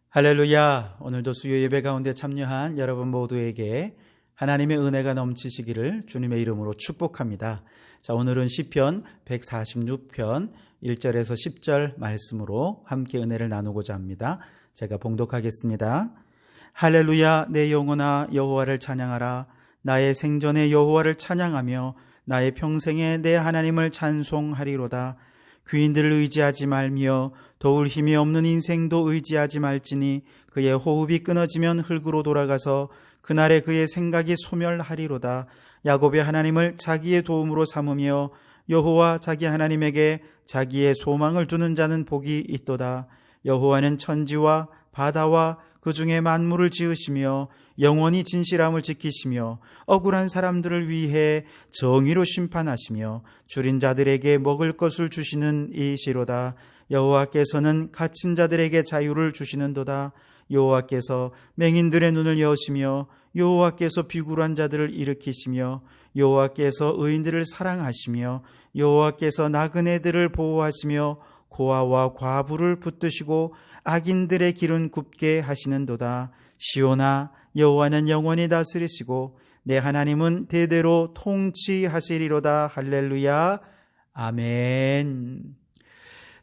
할렐루야. 오늘도 수요 예배 가운데 참여한 여러분 모두에게 하나님의 은혜가 넘치시기를 주님의 이름으로 축복합니다. 자, 오늘은 시편 146편 1절에서 10절 말씀으로 함께 은혜를 나누고자 합니다. 제가 봉독하겠습니다. 할렐루야. 내 영혼아 여호와를 찬양하라. 나의 생전에 여호와를 찬양하며 나의 평생에 내 하나님을 찬송하리로다. 귀인들을 의지하지 말며 도울 힘이 없는 인생도 의지하지 말지니 그의 호흡이 끊어지면 흙으로 돌아가서 그날에 그의 생각이 소멸하리로다. 야곱의 하나님을 자기의 도움으로 삼으며 여호와 자기 하나님에게 자기의 소망을 두는 자는 복이 있도다. 여호와는 천지와 바다와 그 중에 만물을 지으시며 영원히 진실함을 지키시며 억울한 사람들을 위해 정의로 심판하시며 줄인 자들에게 먹을 것을 주시는 이시로다. 여호와께서는 갇힌 자들에게 자유를 주시는도다. 여호와께서 맹인들의 눈을 여시며 여호와께서 비굴한 자들을 일으키시며 여호와께서 의인들을 사랑하시며 여호와께서 나그네들을 보호하시며 고아와 과부를 붙드시고 악인들의 길은 굽게 하시는도다. 시온아 여호와는 영원히 다스리시고 내 하나님은 대대로 통치하시리로다. 할렐루야. 아멘.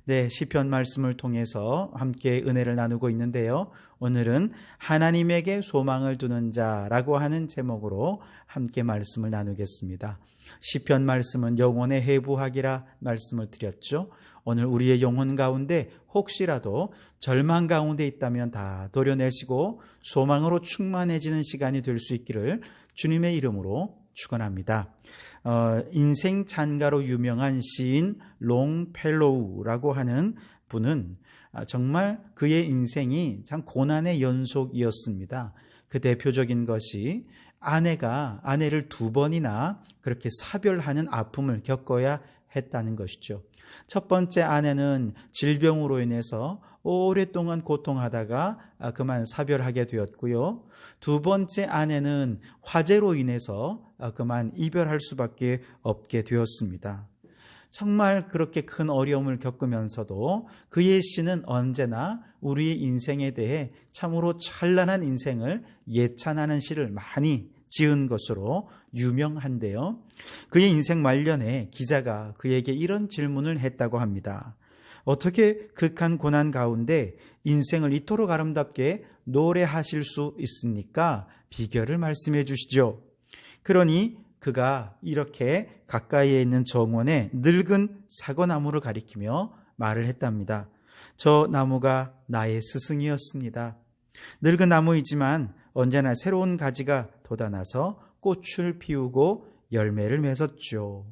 네, 시편 말씀을 통해서 함께 은혜를 나누고 있는데요. 오늘은 하나님에게 소망을 두는 자라고 하는 제목으로 함께 말씀을 나누겠습니다. 시편 말씀은 영혼의 해부학이라 말씀을 드렸죠. 오늘 우리의 영혼 가운데 혹시라도 절망 가운데 있다면 다 도려내시고 소망으로 충만해지는 시간이 될 수 있기를 주님의 이름으로 축원합니다. 인생 찬가로 유명한 시인 롱펠로우라고 하는 분은 정말 그의 인생이 참 고난의 연속이었습니다. 그 대표적인 것이 아내를 2번이나 그렇게 사별하는 아픔을 겪어야 했다는 것이죠. 첫 번째 아내는 질병으로 인해서 오랫동안 고통하다가 그만 사별하게 되었고요. 두 번째 아내는 화재로 인해서 그만 이별할 수밖에 없게 되었습니다. 정말 그렇게 큰 어려움을 겪으면서도 그의 시는 언제나 우리의 인생에 대해 참으로 찬란한 인생을 예찬하는 시를 많이 지은 것으로 유명한데요. 그의 인생 말년에 기자가 그에게 이런 질문을 했다고 합니다. 어떻게 극한 고난 가운데 인생을 이토록 아름답게 노래하실 수 있습니까? 비결을 말씀해 주시죠. 그러니 그가 이렇게 가까이에 있는 정원에 늙은 사과나무를 가리키며 말을 했답니다. 저 나무가 나의 스승이었습니다. 늙은 나무이지만 언제나 새로운 가지가 돋아나서 꽃을 피우고 열매를 맺었죠.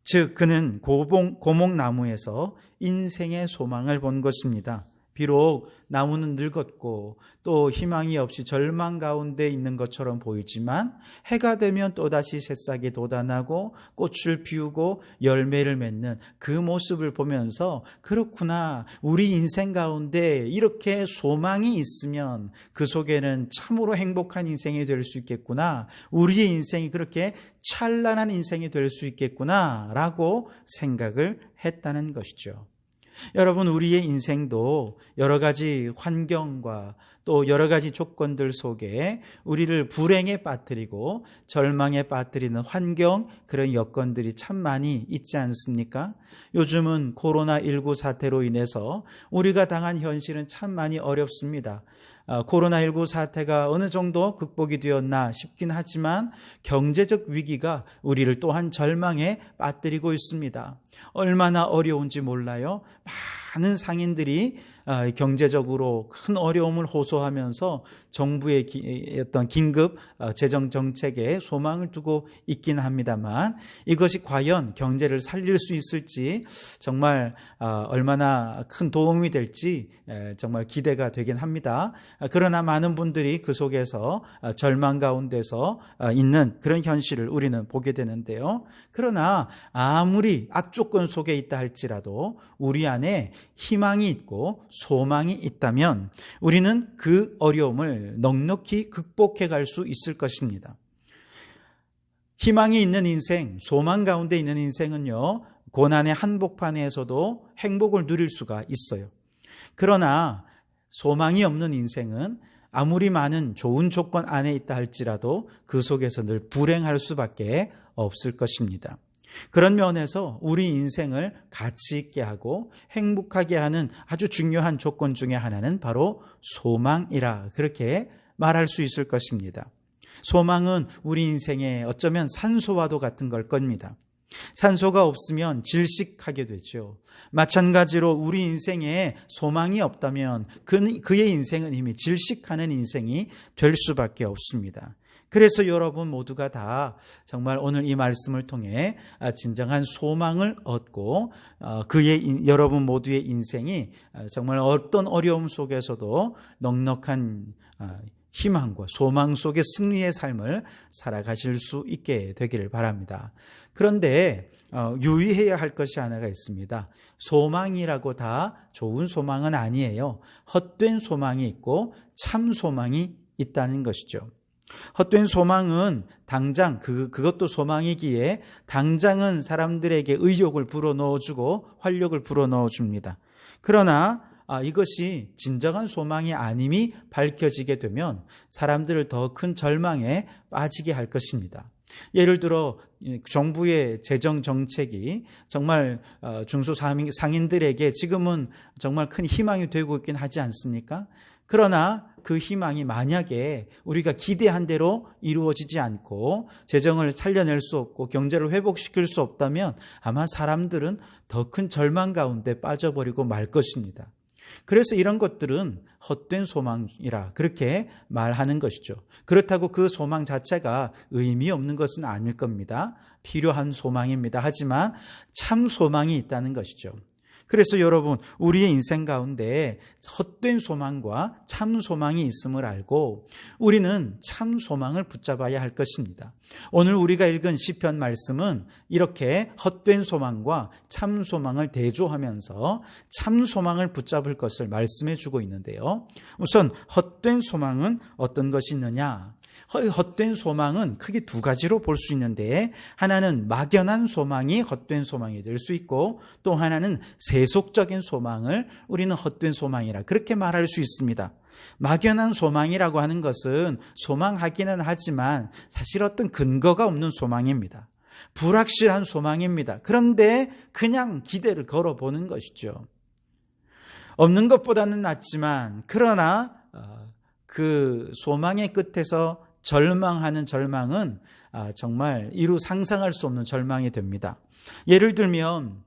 즉 그는 고목나무에서 인생의 소망을 본 것입니다. 비록 나무는 늙었고 또 희망이 없이 절망 가운데 있는 것처럼 보이지만 해가 되면 또다시 새싹이 돋아나고 꽃을 피우고 열매를 맺는 그 모습을 보면서 그렇구나, 우리 인생 가운데 이렇게 소망이 있으면 그 속에는 참으로 행복한 인생이 될 수 있겠구나, 우리의 인생이 그렇게 찬란한 인생이 될 수 있겠구나 라고 생각을 했다는 것이죠. 여러분, 우리의 인생도 여러 가지 환경과 또 여러 가지 조건들 속에 우리를 불행에 빠뜨리고 절망에 빠뜨리는 환경, 그런 여건들이 참 많이 있지 않습니까? 요즘은 코로나19 사태로 인해서 우리가 당한 현실은 참 많이 어렵습니다. 코로나19 사태가 어느 정도 극복이 되었나 싶긴 하지만 경제적 위기가 우리를 또한 절망에 빠뜨리고 있습니다. 얼마나 어려운지 몰라요. 많은 상인들이 경제적으로 큰 어려움을 호소하면서 정부의 어떤 긴급 재정 정책에 소망을 두고 있긴 합니다만 이것이 과연 경제를 살릴 수 있을지 정말 얼마나 큰 도움이 될지 정말 기대가 되긴 합니다. 그러나 많은 분들이 그 속에서 절망 가운데서 있는 그런 현실을 우리는 보게 되는데요. 그러나 아무리 악조건 속에 있다 할지라도 우리 안에 희망이 있고 소망이 있다면 우리는 그 어려움을 넉넉히 극복해 갈 수 있을 것입니다. 희망이 있는 인생, 소망 가운데 있는 인생은요, 고난의 한복판에서도 행복을 누릴 수가 있어요. 그러나 소망이 없는 인생은 아무리 많은 좋은 조건 안에 있다 할지라도 그 속에서 늘 불행할 수밖에 없을 것입니다. 그런 면에서 우리 인생을 가치 있게 하고 행복하게 하는 아주 중요한 조건 중에 하나는 바로 소망이라 그렇게 말할 수 있을 것입니다. 소망은 우리 인생에 어쩌면 산소와도 같은 걸 겁니다. 산소가 없으면 질식하게 되죠. 마찬가지로 우리 인생에 소망이 없다면 그의 인생은 이미 질식하는 인생이 될 수밖에 없습니다. 그래서 여러분 모두가 다 정말 오늘 이 말씀을 통해 진정한 소망을 얻고 여러분 모두의 인생이 정말 어떤 어려움 속에서도 넉넉한 희망과 소망 속의 승리의 삶을 살아가실 수 있게 되기를 바랍니다. 그런데 유의해야 할 것이 하나가 있습니다. 소망이라고 다 좋은 소망은 아니에요. 헛된 소망이 있고 참 소망이 있다는 것이죠. 헛된 소망은 당장 그것도 소망이기에 당장은 사람들에게 의욕을 불어넣어주고 활력을 불어넣어줍니다. 그러나 이것이 진정한 소망이 아님이 밝혀지게 되면 사람들을 더 큰 절망에 빠지게 할 것입니다. 예를 들어 정부의 재정 정책이 정말 중소상인들에게 지금은 정말 큰 희망이 되고 있긴 하지 않습니까? 그러나 그 희망이 만약에 우리가 기대한 대로 이루어지지 않고 재정을 살려낼 수 없고 경제를 회복시킬 수 없다면 아마 사람들은 더 큰 절망 가운데 빠져버리고 말 것입니다. 그래서 이런 것들은 헛된 소망이라 그렇게 말하는 것이죠. 그렇다고 그 소망 자체가 의미 없는 것은 아닐 겁니다. 필요한 소망입니다. 하지만 참 소망이 있다는 것이죠. 그래서 여러분 우리의 인생 가운데 헛된 소망과 참 소망이 있음을 알고 우리는 참 소망을 붙잡아야 할 것입니다. 오늘 우리가 읽은 시편 말씀은 이렇게 헛된 소망과 참 소망을 대조하면서 참 소망을 붙잡을 것을 말씀해 주고 있는데요. 우선 헛된 소망은 어떤 것이 있느냐? 헛된 소망은 크게 두 가지로 볼 수 있는데 하나는 막연한 소망이 헛된 소망이 될 수 있고 또 하나는 세속적인 소망을 우리는 헛된 소망이라 그렇게 말할 수 있습니다. 막연한 소망이라고 하는 것은 소망하기는 하지만 사실 어떤 근거가 없는 소망입니다. 불확실한 소망입니다. 그런데 그냥 기대를 걸어보는 것이죠. 없는 것보다는 낫지만 그러나 그 소망의 끝에서 절망하는 절망은 정말 이루 상상할 수 없는 절망이 됩니다. 예를 들면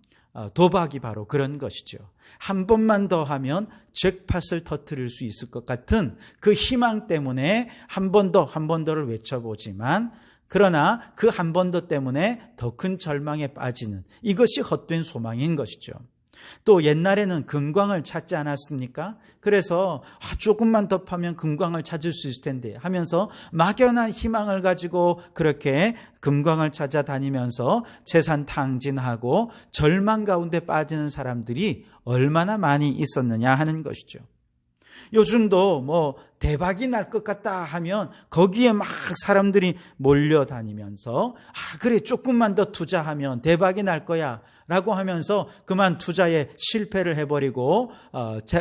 도박이 바로 그런 것이죠. 한 번만 더 하면 잭팟을 터뜨릴 수 있을 것 같은 그 희망 때문에 한 번 더를 외쳐보지만 그러나 그 한 번 더 때문에 더 큰 절망에 빠지는 이것이 헛된 소망인 것이죠. 또 옛날에는 금광을 찾지 않았습니까? 그래서 조금만 더 파면 금광을 찾을 수 있을 텐데 하면서 막연한 희망을 가지고 그렇게 금광을 찾아다니면서 재산 탕진하고 절망 가운데 빠지는 사람들이 얼마나 많이 있었느냐 하는 것이죠. 요즘도 대박이 날 것 같다 하면 거기에 막 사람들이 몰려다니면서 그래 조금만 더 투자하면 대박이 날 거야 라고 하면서 그만 투자에 실패를 해버리고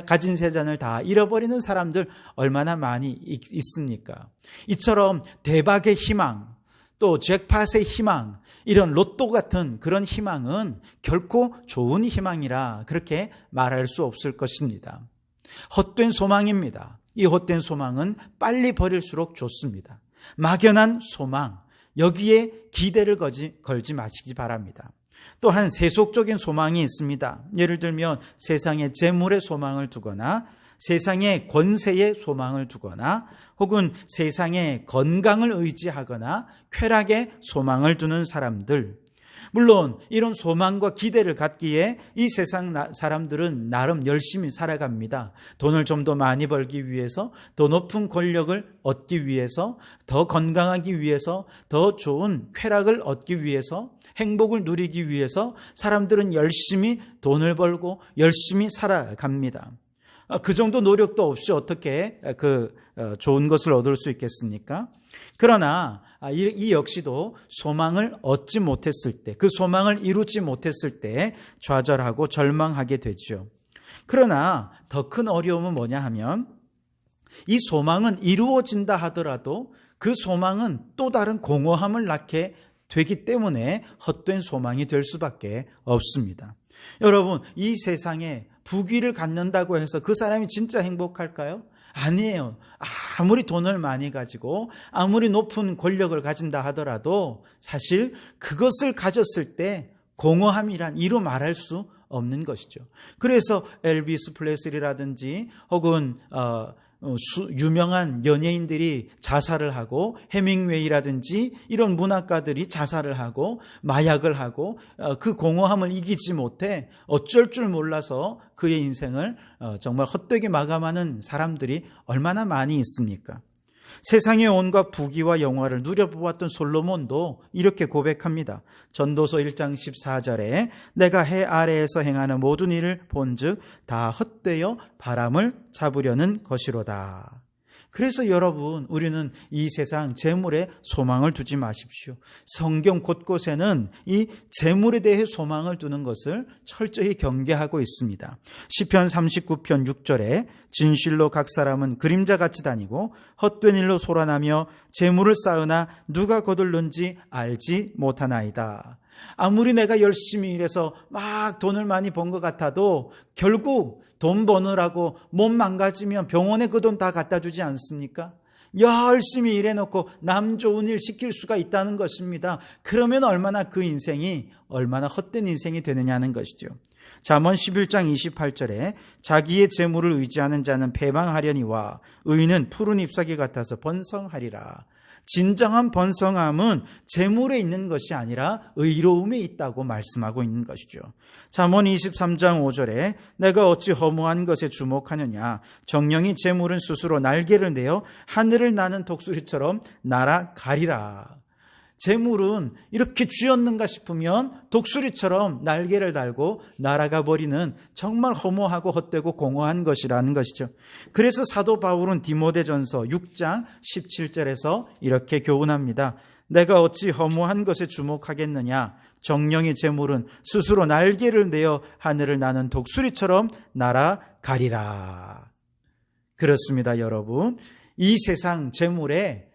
가진 재산을 다 잃어버리는 사람들 얼마나 많이 있습니까? 이처럼 대박의 희망 또 잭팟의 희망 이런 로또 같은 그런 희망은 결코 좋은 희망이라 그렇게 말할 수 없을 것입니다. 헛된 소망입니다. 이 헛된 소망은 빨리 버릴수록 좋습니다. 막연한 소망, 여기에 기대를 걸지 마시기 바랍니다. 또한 세속적인 소망이 있습니다. 예를 들면 세상의 재물의 소망을 두거나 세상의 권세의 소망을 두거나 혹은 세상의 건강을 의지하거나 쾌락의 소망을 두는 사람들, 물론 이런 소망과 기대를 갖기에 이 세상 사람들은 나름 열심히 살아갑니다. 돈을 좀 더 많이 벌기 위해서, 더 높은 권력을 얻기 위해서, 더 건강하기 위해서, 더 좋은 쾌락을 얻기 위해서, 행복을 누리기 위해서 사람들은 열심히 돈을 벌고 열심히 살아갑니다. 그 정도 노력도 없이 어떻게 좋은 것을 얻을 수 있겠습니까? 그러나 이 역시도 소망을 얻지 못했을 때, 그 소망을 이루지 못했을 때 좌절하고 절망하게 되죠. 그러나 더 큰 어려움은 뭐냐 하면 이 소망은 이루어진다 하더라도 그 소망은 또 다른 공허함을 낳게 되기 때문에 헛된 소망이 될 수밖에 없습니다. 여러분, 이 세상에 부귀를 갖는다고 해서 그 사람이 진짜 행복할까요? 아니에요. 아무리 돈을 많이 가지고 아무리 높은 권력을 가진다 하더라도 사실 그것을 가졌을 때 공허함이란 이루 말할 수 없는 것이죠. 그래서 엘비스 프레슬리라든지 혹은 유명한 연예인들이 자살을 하고 해밍웨이라든지 이런 문학가들이 자살을 하고 마약을 하고 그 공허함을 이기지 못해 어쩔 줄 몰라서 그의 인생을 정말 헛되게 마감하는 사람들이 얼마나 많이 있습니까? 세상의 온갖 부귀와 영화를 누려보았던 솔로몬도 이렇게 고백합니다. 전도서 1장 14절에 내가 해 아래에서 행하는 모든 일을 본즉 다 헛되어 바람을 잡으려는 것이로다. 그래서 여러분, 우리는 이 세상 재물에 소망을 두지 마십시오. 성경 곳곳에는 이 재물에 대해 소망을 두는 것을 철저히 경계하고 있습니다. 시편 39편 6절에 진실로 각 사람은 그림자같이 다니고 헛된 일로 소란하며 재물을 쌓으나 누가 거둘는지 알지 못하나이다. 아무리 내가 열심히 일해서 막 돈을 많이 번 것 같아도 결국 돈 버느라고 몸 망가지면 병원에 그 돈 다 갖다 주지 않습니까? 열심히 일해놓고 남 좋은 일 시킬 수가 있다는 것입니다. 그러면 얼마나 그 인생이 얼마나 헛된 인생이 되느냐는 것이죠. 잠언 11장 28절에 자기의 재물을 의지하는 자는 패망하려니와 의인은 푸른 잎사귀 같아서 번성하리라. 진정한 번성함은 재물에 있는 것이 아니라 의로움에 있다고 말씀하고 있는 것이죠. 잠언 23장 5절에 내가 어찌 허무한 것에 주목하느냐 정령이 재물은 스스로 날개를 내어 하늘을 나는 독수리처럼 날아가리라. 재물은 이렇게 쥐었는가 싶으면 독수리처럼 날개를 달고 날아가 버리는 정말 허무하고 헛되고 공허한 것이라는 것이죠. 그래서 사도 바울은 디모데전서 6장 17절에서 이렇게 교훈합니다. 내가 어찌 허무한 것에 주목하겠느냐 정령의 재물은 스스로 날개를 내어 하늘을 나는 독수리처럼 날아가리라. 그렇습니다, 여러분. 이 세상 재물에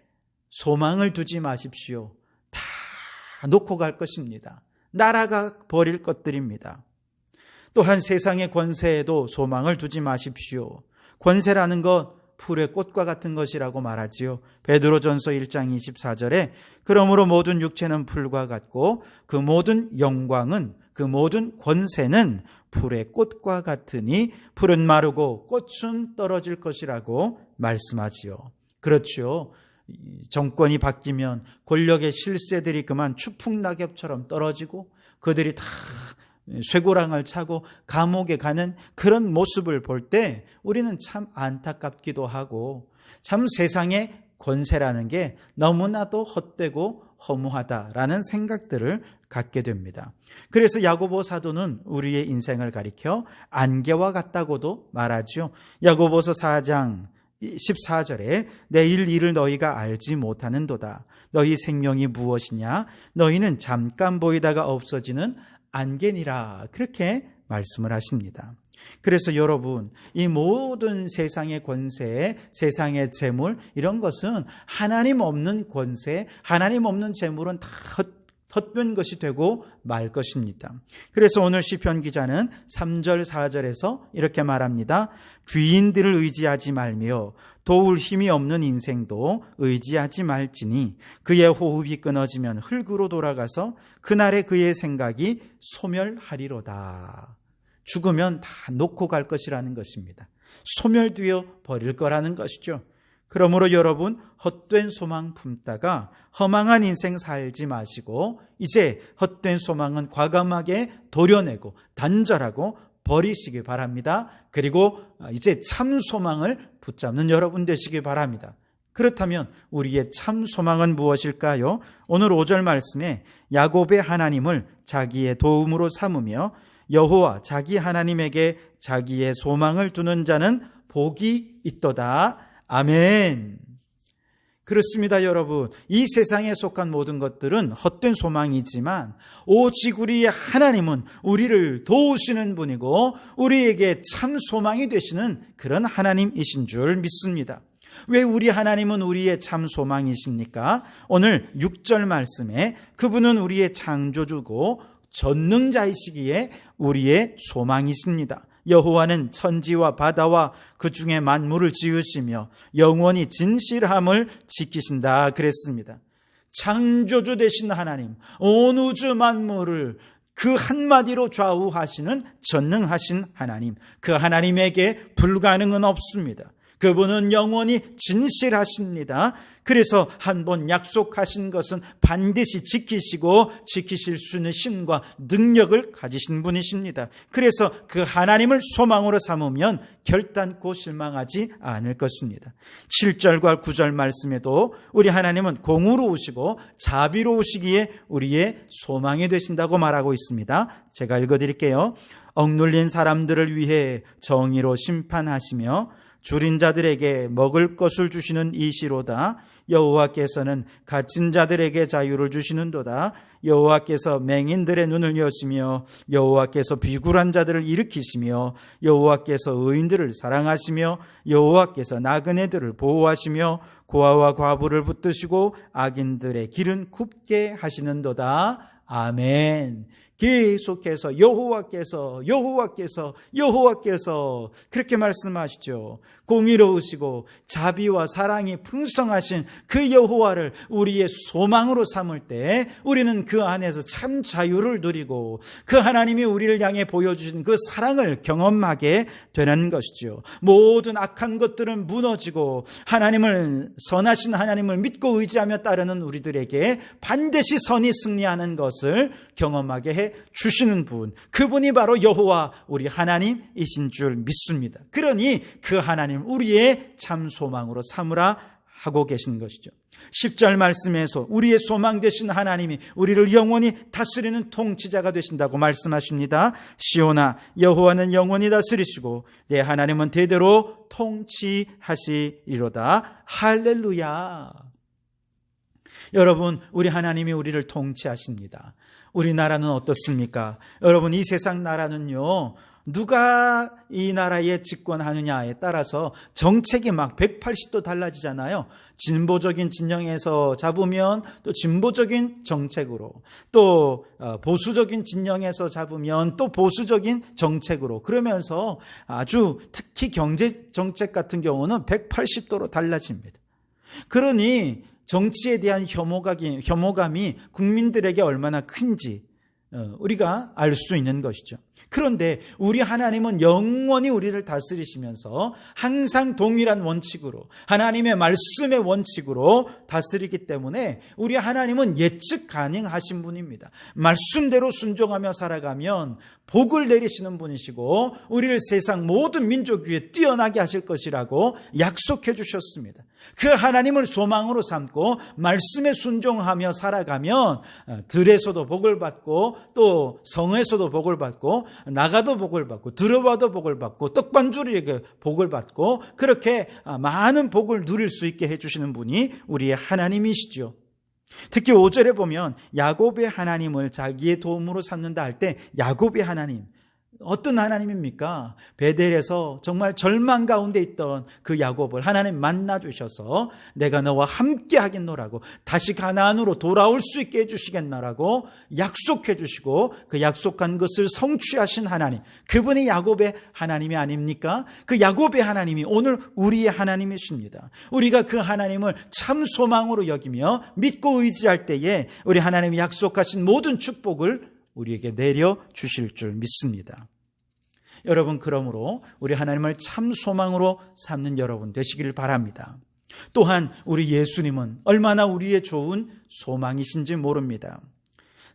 소망을 두지 마십시오. 다 놓고 갈 것입니다. 날아가 버릴 것들입니다. 또한 세상의 권세에도 소망을 두지 마십시오. 권세라는 것 풀의 꽃과 같은 것이라고 말하지요. 베드로전서 1장 24절에 그러므로 모든 육체는 풀과 같고 그 모든 영광은 그 모든 권세는 풀의 꽃과 같으니 풀은 마르고 꽃은 떨어질 것이라고 말씀하지요. 그렇죠. 정권이 바뀌면 권력의 실세들이 그만 추풍낙엽처럼 떨어지고 그들이 다 쇠고랑을 차고 감옥에 가는 그런 모습을 볼 때 우리는 참 안타깝기도 하고 참 세상의 권세라는 게 너무나도 헛되고 허무하다라는 생각들을 갖게 됩니다. 그래서 야고보 사도는 우리의 인생을 가리켜 안개와 같다고도 말하죠. 야고보서 4장 14절에 내일 일을 너희가 알지 못하는도다. 너희 생명이 무엇이냐? 너희는 잠깐 보이다가 없어지는 안개니라. 그렇게 말씀을 하십니다. 그래서 여러분, 이 모든 세상의 권세, 세상의 재물 이런 것은 하나님 없는 권세, 하나님 없는 재물은 다 헛된 것이 되고 말 것입니다. 그래서 오늘 시편 기자는 3절 4절에서 이렇게 말합니다. 귀인들을 의지하지 말며 도울 힘이 없는 인생도 의지하지 말지니 그의 호흡이 끊어지면 흙으로 돌아가서 그날에 그의 생각이 소멸하리로다. 죽으면 다 놓고 갈 것이라는 것입니다. 소멸되어 버릴 거라는 것이죠. 그러므로 여러분 헛된 소망 품다가 허망한 인생 살지 마시고 이제 헛된 소망은 과감하게 도려내고 단절하고 버리시기 바랍니다. 그리고 이제 참 소망을 붙잡는 여러분 되시기 바랍니다. 그렇다면 우리의 참 소망은 무엇일까요? 오늘 5절 말씀에 야곱의 하나님을 자기의 도움으로 삼으며 여호와 자기 하나님에게 자기의 소망을 두는 자는 복이 있도다. 아멘. 그렇습니다, 여러분. 이 세상에 속한 모든 것들은 헛된 소망이지만 오직 우리의 하나님은 우리를 도우시는 분이고 우리에게 참 소망이 되시는 그런 하나님이신 줄 믿습니다. 왜 우리 하나님은 우리의 참 소망이십니까? 오늘 6절 말씀에 그분은 우리의 창조주고 전능자이시기에 우리의 소망이십니다. 여호와는 천지와 바다와 그 중에 만물을 지으시며 영원히 진실함을 지키신다 그랬습니다. 창조주 되신 하나님, 온 우주 만물을 그 한마디로 좌우하시는 전능하신 하나님, 그 하나님에게 불가능은 없습니다. 그분은 영원히 진실하십니다. 그래서 한번 약속하신 것은 반드시 지키시고 지키실 수 있는 힘과 능력을 가지신 분이십니다. 그래서 그 하나님을 소망으로 삼으면 결단코 실망하지 않을 것입니다. 7절과 9절 말씀에도 우리 하나님은 공의로우시고 자비로우시기에 우리의 소망이 되신다고 말하고 있습니다. 제가 읽어드릴게요. 억눌린 사람들을 위해 정의로 심판하시며 줄인 자들에게 먹을 것을 주시는 이시로다. 여호와께서는 갇힌 자들에게 자유를 주시는도다. 여호와께서 맹인들의 눈을 여시며 여호와께서 비굴한 자들을 일으키시며 여호와께서 의인들을 사랑하시며 여호와께서 나그네들을 보호하시며 고아와 과부를 붙드시고 악인들의 길은 굽게 하시는도다. 아멘. 계속해서 여호와께서 그렇게 말씀하시죠. 공의로우시고 자비와 사랑이 풍성하신 그 여호와를 우리의 소망으로 삼을 때 우리는 그 안에서 참 자유를 누리고 그 하나님이 우리를 향해 보여주신 그 사랑을 경험하게 되는 것이죠. 모든 악한 것들은 무너지고 하나님을, 선하신 하나님을 믿고 의지하며 따르는 우리들에게 반드시 선이 승리하는 것을 경험하게 해 주시는 분, 그분이 바로 여호와 우리 하나님이신 줄 믿습니다. 그러니 그 하나님 우리의 참 소망으로 삼으라 하고 계신 것이죠. 10절 말씀에서 우리의 소망 되신 하나님이 우리를 영원히 다스리는 통치자가 되신다고 말씀하십니다. 시온아, 여호와는 영원히 다스리시고 내 하나님은 대대로 통치하시리로다. 할렐루야. 여러분, 우리 하나님이 우리를 통치하십니다. 우리나라는 어떻습니까? 여러분, 이 세상 나라는요, 누가 이 나라에 집권하느냐에 따라서 정책이 막 180도 달라지잖아요. 진보적인 진영에서 잡으면 또 진보적인 정책으로, 또 보수적인 진영에서 잡으면 또 보수적인 정책으로, 그러면서 아주 특히 경제 정책 같은 경우는 180도로 달라집니다. 그러니 정치에 대한 혐오감이 국민들에게 얼마나 큰지 우리가 알 수 있는 것이죠. 그런데 우리 하나님은 영원히 우리를 다스리시면서 항상 동일한 원칙으로, 하나님의 말씀의 원칙으로 다스리기 때문에 우리 하나님은 예측 가능하신 분입니다. 말씀대로 순종하며 살아가면 복을 내리시는 분이시고 우리를 세상 모든 민족 위에 뛰어나게 하실 것이라고 약속해 주셨습니다. 그 하나님을 소망으로 삼고 말씀에 순종하며 살아가면 들에서도 복을 받고 또 성에서도 복을 받고 나가도 복을 받고 들어와도 복을 받고 떡반주리에게 복을 받고 그렇게 많은 복을 누릴 수 있게 해주시는 분이 우리의 하나님이시죠. 특히 5절에 보면 야곱의 하나님을 자기의 도움으로 삼는다 할 때 야곱의 하나님, 어떤 하나님입니까? 베델에서 정말 절망 가운데 있던 그 야곱을 하나님 만나 주셔서 내가 너와 함께 하겠노라고, 다시 가나안으로 돌아올 수 있게 해주시겠노라고 약속해 주시고 그 약속한 것을 성취하신 하나님, 그분이 야곱의 하나님이 아닙니까? 그 야곱의 하나님이 오늘 우리의 하나님이십니다. 우리가 그 하나님을 참 소망으로 여기며 믿고 의지할 때에 우리 하나님이 약속하신 모든 축복을 우리에게 내려주실 줄 믿습니다. 여러분, 그러므로 우리 하나님을 참 소망으로 삼는 여러분 되시기를 바랍니다. 또한 우리 예수님은 얼마나 우리의 좋은 소망이신지 모릅니다.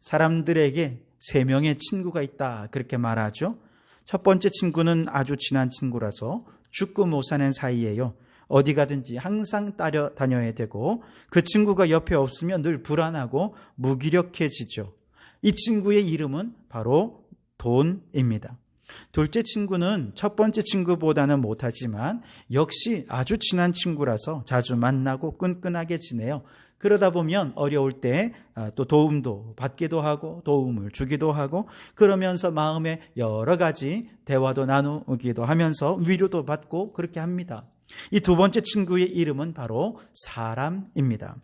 사람들에게 3명의 친구가 있다 그렇게 말하죠. 첫 번째 친구는 아주 친한 친구라서 죽고 못 사는 사이예요. 어디 가든지 항상 따라다녀야 되고 그 친구가 옆에 없으면 늘 불안하고 무기력해지죠. 이 친구의 이름은 바로 돈입니다. 둘째 친구는 첫 번째 친구보다는 못하지만 역시 아주 친한 친구라서 자주 만나고 끈끈하게 지내요. 그러다 보면 어려울 때 또 도움도 받기도 하고 도움을 주기도 하고 그러면서 마음에 여러 가지 대화도 나누기도 하면서 위로도 받고 그렇게 합니다. 이 두 번째 친구의 이름은 바로 사람입니다.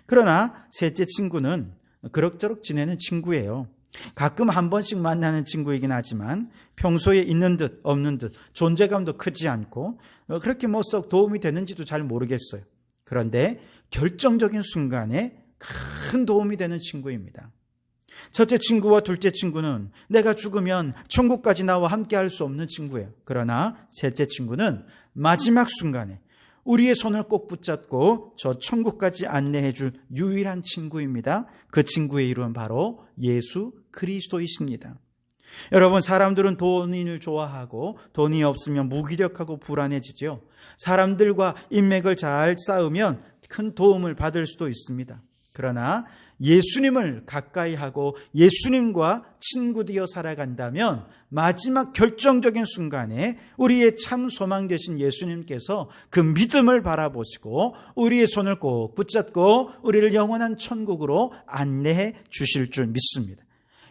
그러나 셋째 친구는 그럭저럭 지내는 친구예요. 가끔 한 번씩 만나는 친구이긴 하지만 평소에 있는 듯 없는 듯 존재감도 크지 않고 그렇게 뭐 썩 도움이 되는지도 잘 모르겠어요. 그런데 결정적인 순간에 큰 도움이 되는 친구입니다. 첫째 친구와 둘째 친구는 내가 죽으면 천국까지 나와 함께 할 수 없는 친구예요. 그러나 셋째 친구는 마지막 순간에 우리의 손을 꼭 붙잡고 저 천국까지 안내해 줄 유일한 친구입니다. 그 친구의 이름은 바로 예수 그리스도이십니다. 여러분, 사람들은 돈을 좋아하고 돈이 없으면 무기력하고 불안해지죠. 사람들과 인맥을 잘 쌓으면 큰 도움을 받을 수도 있습니다. 그러나 예수님을 가까이 하고 예수님과 친구 되어 살아간다면 마지막 결정적인 순간에 우리의 참 소망 되신 예수님께서 그 믿음을 바라보시고 우리의 손을 꼭 붙잡고 우리를 영원한 천국으로 안내해 주실 줄 믿습니다.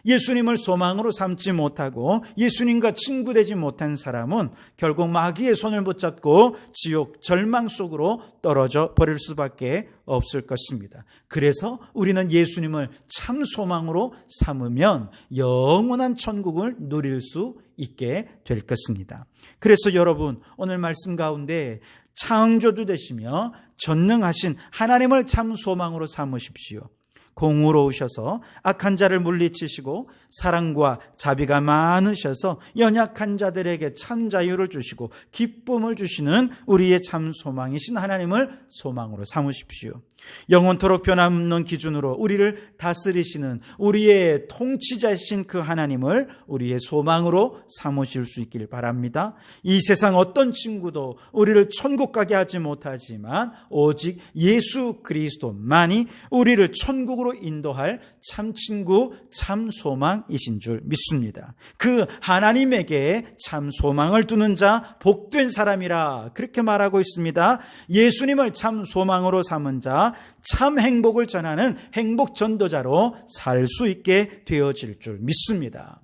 예수님을 소망으로 삼지 못하고 예수님과 친구되지 못한 사람은 결국 마귀의 손을 붙잡고 지옥 절망 속으로 떨어져 버릴 수밖에 없을 것입니다. 그래서 우리는 예수님을 참 소망으로 삼으면 영원한 천국을 누릴 수 있게 될 것입니다. 그래서 여러분, 오늘 말씀 가운데 창조주 되시며 전능하신 하나님을 참 소망으로 삼으십시오. 공의로우셔서 악한 자를 물리치시고 사랑과 자비가 많으셔서 연약한 자들에게 참 자유를 주시고 기쁨을 주시는 우리의 참 소망이신 하나님을 소망으로 삼으십시오. 영원토록 변함없는 기준으로 우리를 다스리시는 우리의 통치자이신 그 하나님을 우리의 소망으로 삼으실 수 있길 바랍니다. 이 세상 어떤 친구도 우리를 천국 가게 하지 못하지만 오직 예수 그리스도만이 우리를 천국으로 인도할 참 친구, 참 소망이신 줄 믿습니다. 그 하나님에게 참 소망을 두는 자 복된 사람이라 그렇게 말하고 있습니다. 예수님을 참 소망으로 삼은 자 참 행복을 전하는 행복 전도자로 살 수 있게 되어질 줄 믿습니다.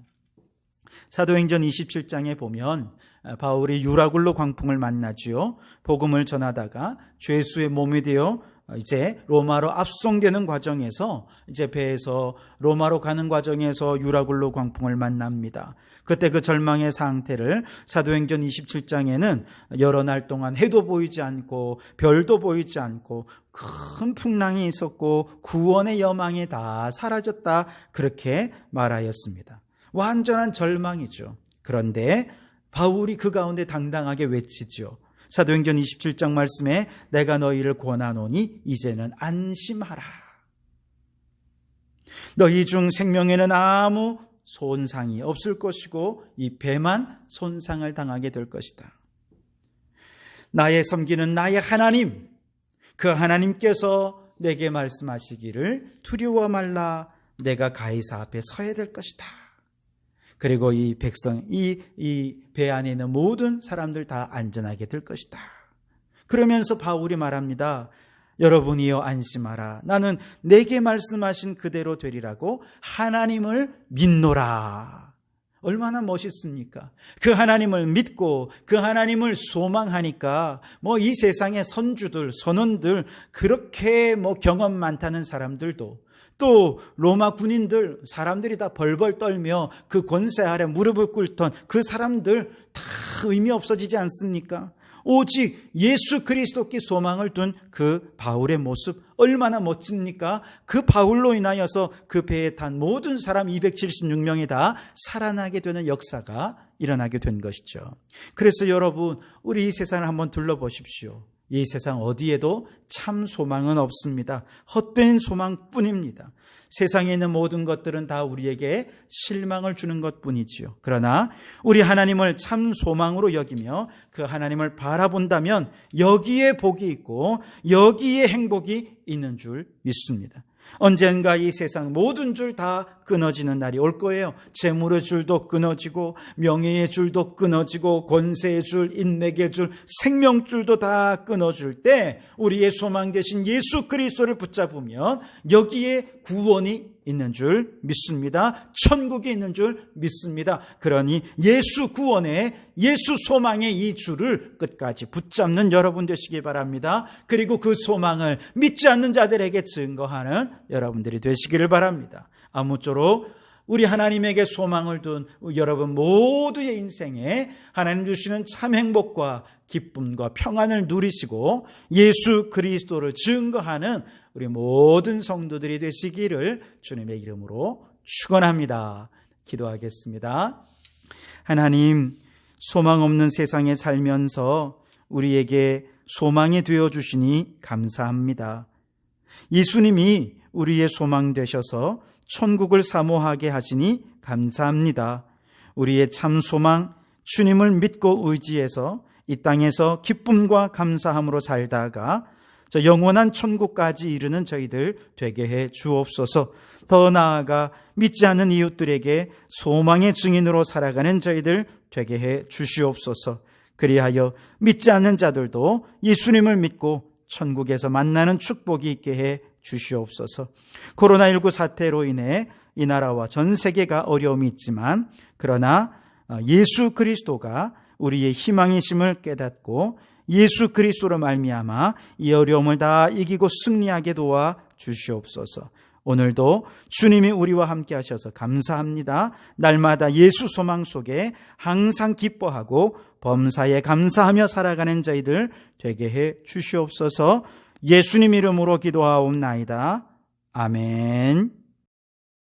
사도행전 27장에 보면 바울이 유라굴로 광풍을 만나지요. 복음을 전하다가 죄수의 몸이 되어 이제 로마로 압송되는 과정에서 이제 배에서 로마로 가는 과정에서 유라굴로 광풍을 만납니다. 그때 그 절망의 상태를 사도행전 27장에는 여러 날 동안 해도 보이지 않고 별도 보이지 않고 큰 풍랑이 있었고 구원의 여망이 다 사라졌다 그렇게 말하였습니다. 완전한 절망이죠. 그런데 바울이 그 가운데 당당하게 외치죠. 사도행전 27장 말씀에 내가 너희를 권하노니 이제는 안심하라. 너희 중 생명에는 아무 손상이 없을 것이고 이 배만 손상을 당하게 될 것이다. 나의 섬기는 나의 하나님, 그 하나님께서 내게 말씀하시기를 두려워 말라. 내가 가이사 앞에 서야 될 것이다. 그리고 이 백성, 이 배 안에 있는 모든 사람들 다 안전하게 될 것이다. 그러면서 바울이 말합니다. 여러분이여 안심하라. 나는 내게 말씀하신 그대로 되리라고 하나님을 믿노라. 얼마나 멋있습니까? 그 하나님을 믿고 그 하나님을 소망하니까 이 세상의 선주들, 선원들 그렇게 경험 많다는 사람들도 또 로마 군인들 사람들이 다 벌벌 떨며 그 권세 아래 무릎을 꿇던 그 사람들 다 의미 없어지지 않습니까? 오직 예수 그리스도께 소망을 둔 그 바울의 모습 얼마나 멋집니까? 그 바울로 인하여서 그 배에 탄 모든 사람 276명이 다 살아나게 되는 역사가 일어나게 된 것이죠. 그래서 여러분, 우리 이 세상을 한번 둘러보십시오. 이 세상 어디에도 참 소망은 없습니다. 헛된 소망뿐입니다. 세상에 있는 모든 것들은 다 우리에게 실망을 주는 것뿐이지요. 그러나 우리 하나님을 참 소망으로 여기며 그 하나님을 바라본다면 여기에 복이 있고 여기에 행복이 있는 줄 믿습니다. 언젠가 이 세상 모든 줄 다 끊어지는 날이 올 거예요. 재물의 줄도 끊어지고, 명예의 줄도 끊어지고, 권세의 줄, 인맥의 줄, 생명줄도 다 끊어질 때 우리의 소망 되신 예수 그리스도를 붙잡으면 여기에 구원이 있는 줄 믿습니다. 천국이 있는 줄 믿습니다. 그러니 예수 구원의, 예수 소망의 이 줄을 끝까지 붙잡는 여러분 되시기 바랍니다. 그리고 그 소망을 믿지 않는 자들에게 증거하는 여러분들이 되시기를 바랍니다. 아무쪼록 우리 하나님에게 소망을 둔 여러분 모두의 인생에 하나님 주시는 참 행복과 기쁨과 평안을 누리시고 예수 그리스도를 증거하는 우리 모든 성도들이 되시기를 주님의 이름으로 축원합니다. 기도하겠습니다. 하나님, 소망 없는 세상에 살면서 우리에게 소망이 되어주시니 감사합니다. 예수님이 우리의 소망 되셔서 천국을 사모하게 하시니 감사합니다. 우리의 참 소망, 주님을 믿고 의지해서 이 땅에서 기쁨과 감사함으로 살다가 저 영원한 천국까지 이르는 저희들 되게 해 주옵소서. 더 나아가 믿지 않는 이웃들에게 소망의 증인으로 살아가는 저희들 되게 해 주시옵소서. 그리하여 믿지 않는 자들도 예수님을 믿고 천국에서 만나는 축복이 있게 해 주시옵소서. 코로나19 사태로 인해 이 나라와 전 세계가 어려움이 있지만 그러나 예수 그리스도가 우리의 희망이심을 깨닫고 예수 그리스도로 말미암아 이 어려움을 다 이기고 승리하게 도와 주시옵소서. 오늘도 주님이 우리와 함께 하셔서 감사합니다. 날마다 예수 소망 속에 항상 기뻐하고 범사에 감사하며 살아가는 저희들 되게 해 주시옵소서. 예수님 이름으로 기도하옵나이다. 아멘.